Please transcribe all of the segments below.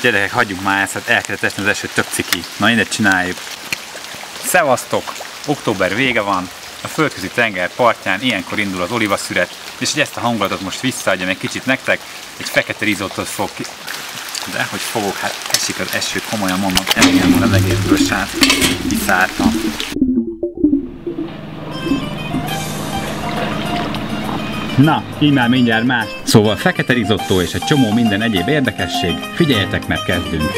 Gyerekek, hagyjuk már ezt, hát elkezdett esni az eső, tök ciki. Na, mindegy, csináljuk. Szevasztok! Október vége van, a Földközi tenger partján ilyenkor indul az olívaszüret, és hogy ezt a hangulatot most visszaadjam egy kicsit nektek, egy fekete rizottot fog ki... De hogy fogok, hát esik az eső, komolyan mondom, elégem van az egészből, srác, kiszálltam. Na, így már mindjárt más. Szóval fekete rizottó és egy csomó minden egyéb érdekesség, figyeljetek, mert kezdünk!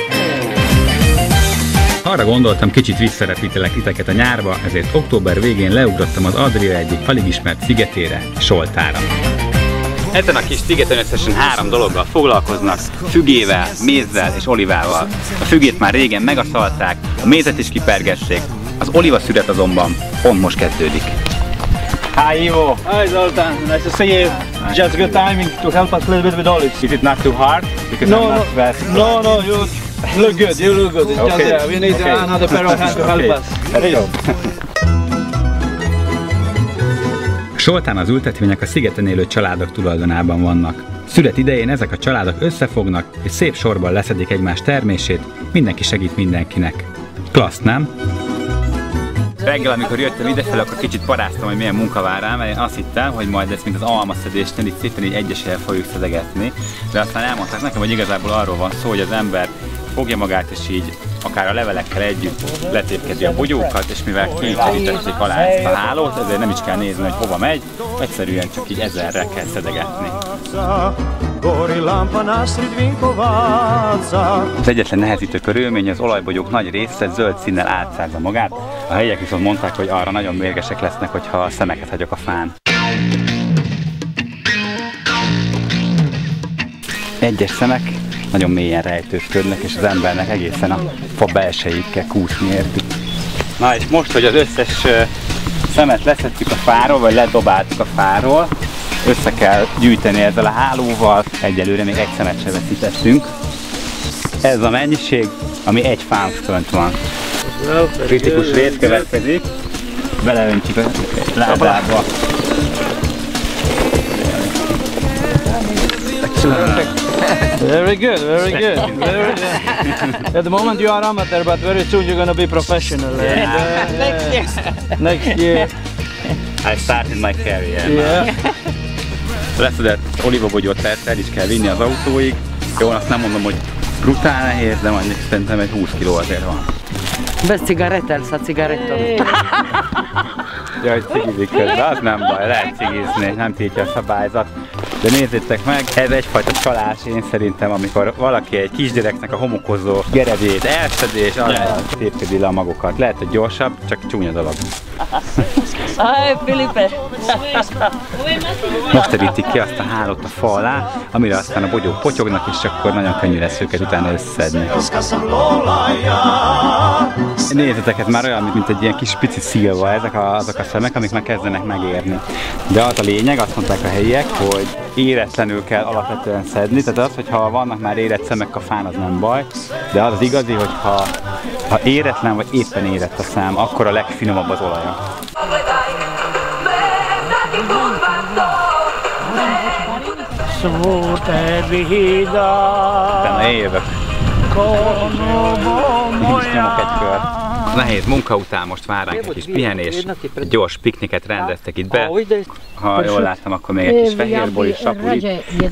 Arra gondoltam, kicsit visszarepítelek titeket a nyárba, ezért október végén leugrottam az Adria egyik alig ismert szigetére, Soltára. Ezen a kis szigeten összesen 3 dologgal foglalkoznak, fügével, mézzel és olivával. A fügét már régen megaszalták, a mézet is kipergették, az olivaszüret azonban pont most kezdődik. Hi Ivo! Hi Zoltan, nice to see you. Just good timing to help us a little bit with olives. Is it not too hard? Because No, I'm not fast. no, you look good, you look good. It's Okay. just, we need another pair of hands to help us. Let's go. Soltán az ültetvények a szigeten élő családok tulajdonában vannak. Szület idején ezek a családok összefognak, és szép sorban leszedik egymás termését, mindenki segít mindenkinek. Klassz, nem? Reggel, amikor jöttem idefel, akkor kicsit paráztam, hogy milyen munka vár rám, mert én azt hittem, hogy majd ezt, mint az almaszedésnél, itt szépen így egyesével fogjuk szedegetni. De aztán elmondták nekem, hogy igazából arról van szó, hogy az ember fogja magát, és így akár a levelekkel együtt letépkedi a bogyókat, és mivel kényszerítették alá ezt a hálót, ezért nem is kell nézni, hogy hova megy, egyszerűen csak így ezerrel kell szedegetni. Az egyetlen nehezítő körülmény, az olajbogyók nagy része zöld színnel átszázza magát, a helyiek viszont mondták, hogy arra nagyon mérgesek lesznek, hogyha a szemeket hagyok a fán. Egyes szemek nagyon mélyen rejtőzködnek, és az embernek egészen a fa belsejéig kell kúszni értük. Na és most, hogy az összes szemet leszettük a fáról, vagy ledobáltuk a fáról, össze kell gyűjteni ezzel a hálóval, egyelőre még egy szemet se veszítettünk. Ez a mennyiség, ami egy fán fönt van. Kritikus rész következik, beleöntjük a ládába. Very good, very good. Very good. At the moment you are amateur, but very soon you're gonna be professional. Next year. Next year. I started my career. Yeah. Leszedett olivabogyót persze el is kell vinni az autóig. Jó, azt nem mondom, hogy brutál nehéz, de mondjuk szerintem egy 20 kg azért van. Bez cigaretta, elsz cigaretta. Jaj, cigizik közben, az nem baj, lehet cigizni, nem tiltja a szabályzat. De nézzétek meg, ez egyfajta csalás, én szerintem, amikor valaki egy kisgyereknek a homokozó geredét elszedi, és arra tépkedi le a magokat. Lehet, hogy gyorsabb, csak csúnya dolog. Ay, Felipe! Most terítik ki azt a hálót a fa alá, amire aztán a bogyók potyognak, és akkor nagyon könnyű lesz őket utána összedni. Nézzetek, ez már olyan, mint egy ilyen kis pici szilva, ezek azok a szemek, amik már kezdenek megérni. De az a lényeg, azt mondták a helyiek, hogy éretlenül kell alapvetően szedni, tehát az, hogyha vannak már érett szemek a fán, az nem baj, de az igazi, hogy ha éretlen vagy éppen érett a szám, akkor a legfinomabb az olaja. Utána én jövök. Én is nyomok egy kör. Nehéz munka után most vár ránk egy kis pihenés, egy gyors pikniket rendeztek itt be. Ha jól láttam, akkor még egy kis fehérbor is sapulit.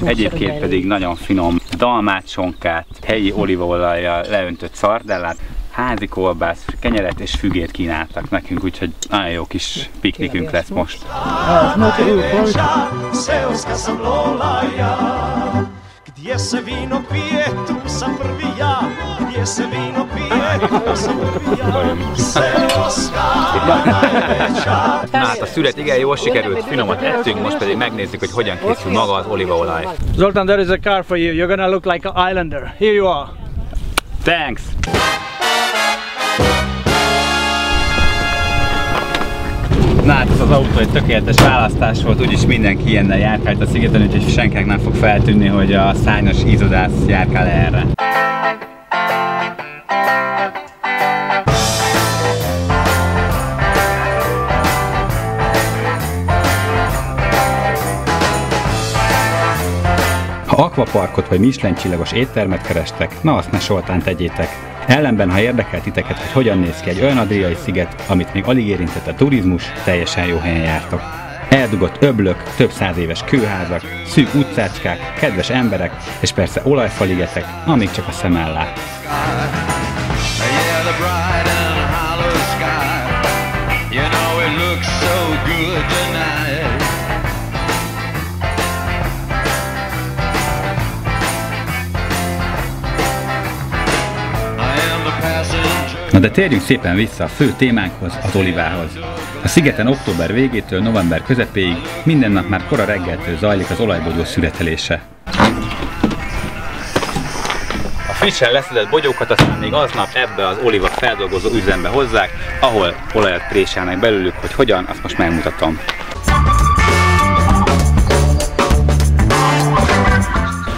Egyébként pedig nagyon finom dalmácsonkát, helyi olívaolajjal leöntött szardellát, házi kolbász, kenyeret és fügét kínáltak nekünk, úgyhogy nagyon jó kis piknikünk lesz most. Na hát a szület igen jól sikerült, finomat ettünk, most pedig megnézzük, hogy hogyan készül maga az olívaolaj. Zoltan, there is a car for you. You're gonna look like an islander. Here you are. Thanks! Na hát ez az autó egy tökéletes választás volt, úgyis mindenki ilyennel járkált a szigeten, úgyhogy senkinek nem fog feltűnni, hogy a szárnyas ízodász járkál erre. Ha akvaparkot vagy Michelin csillagos éttermet kerestek, na azt ne Soltán tegyétek. Ellenben, ha érdekel titeket, hogy hogyan néz ki egy olyan adriai sziget, amit még alig érintett a turizmus, teljesen jó helyen jártok. Eldugott öblök, több 100 éves kőházak, szűk utcácskák, kedves emberek, és persze olajfaligetek, amíg csak a szem ellát. Na de térjünk szépen vissza a fő témánkhoz, az olivához. A szigeten október végétől november közepéig minden nap már kora reggeltől zajlik az olajbogyó szüretelése. A frissen leszedett bogyókat aztán még aznap ebbe az oliva feldolgozó üzembe hozzák, ahol olajat préselnek belőlük, hogy hogyan, azt most megmutatom.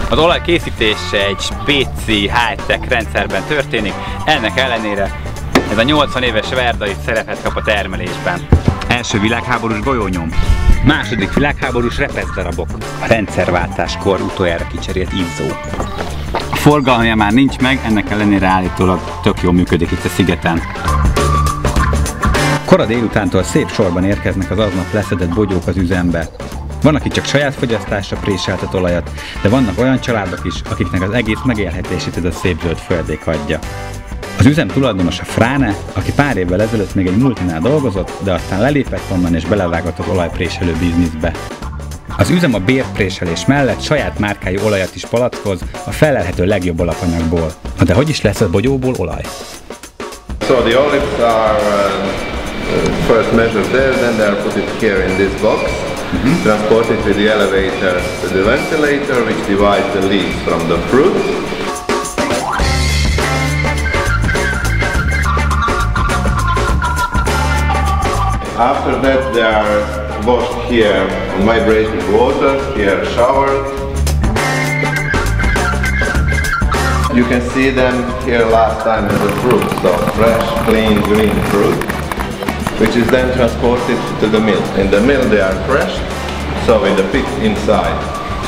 Az olaj készítése egy spéci high-tech rendszerben történik, ennek ellenére ez a 80 éves Verda itt szerepet kap a termelésben. Első világháborús golyónyom, második világháborús repeszdarabok, a rendszerváltáskor utoljára kicserélt izzó. A forgalomja már nincs meg, ennek ellenére állítólag tök jól működik itt a szigeten. Kora délutántól szép sorban érkeznek az aznap leszedett bogyók az üzembe. Van, aki csak saját fogyasztásra préseltet olajat, de vannak olyan családok is, akiknek az egész megélhetését ez a szép zöld földék adja. Az üzem tulajdonosa Fráne, aki pár évvel ezelőtt még egy multinál dolgozott, de aztán lelépett onnan és belevágott az olajpréselő bizniszbe. Az üzem a bérpréselés mellett saját márkájú olajat is palackoz a felelhető legjobb alapanyagból. Na de hogy is lesz a bogyóból olaj? So the olives are first measured there, then they are put it here in this box. Transported with the elevator to the ventilator, which divides the leaves from the fruit. After that they are washed here in vibrating water, here showered. You can see them here last time as a fruit, so fresh, clean, green fruit, which is then transported to the mill. In the mill they are crushed, so in the pit inside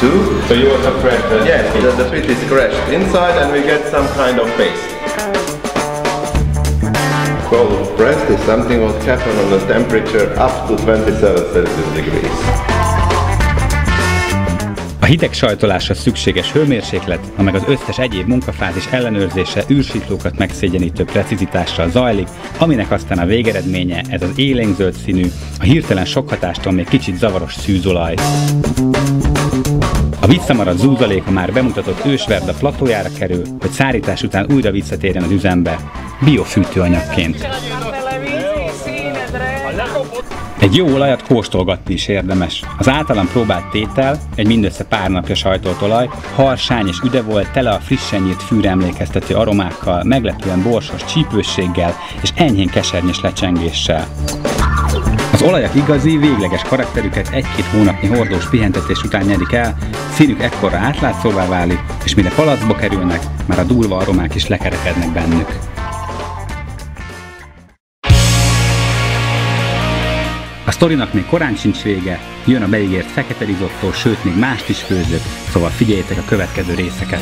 too. So you also fresh? Yes, the pit is crushed inside and we get some kind of paste. Cold pressed is something what happens on the temperature up to 27 Celsius degrees. A hideg sajtolásra szükséges hőmérséklet, meg az összes egyéb munkafázis ellenőrzése űrsiklókat megszégyenítő precizitással zajlik, aminek aztán a végeredménye ez az élénkzöld színű, a hirtelen sok hatástól még kicsit zavaros szűzolaj. A visszamaradt zúzalék a már bemutatott ősverda platójára kerül, hogy szárítás után újra visszatérjen az üzembe, biofűtőanyagként. Egy jó olajat kóstolgatni is érdemes. Az általam próbált tétel, egy mindössze pár napja sajtolt olaj, harsány és üde volt, tele a frissen nyírt fűre emlékeztető aromákkal, meglepően borsos csípősséggel és enyhén kesernyés lecsengéssel. Az olajak igazi, végleges karakterüket egy-két hónapnyi hordós pihentetés után nyerik el, színük ekkorra átlátszóvá válik, és mire palacba kerülnek, már a durva aromák is lekerekednek bennük. A sztorinak még korán sincs vége, jön a beígért fekete rizottó, sőt még mást is főzök, szóval figyeljétek a következő részeket.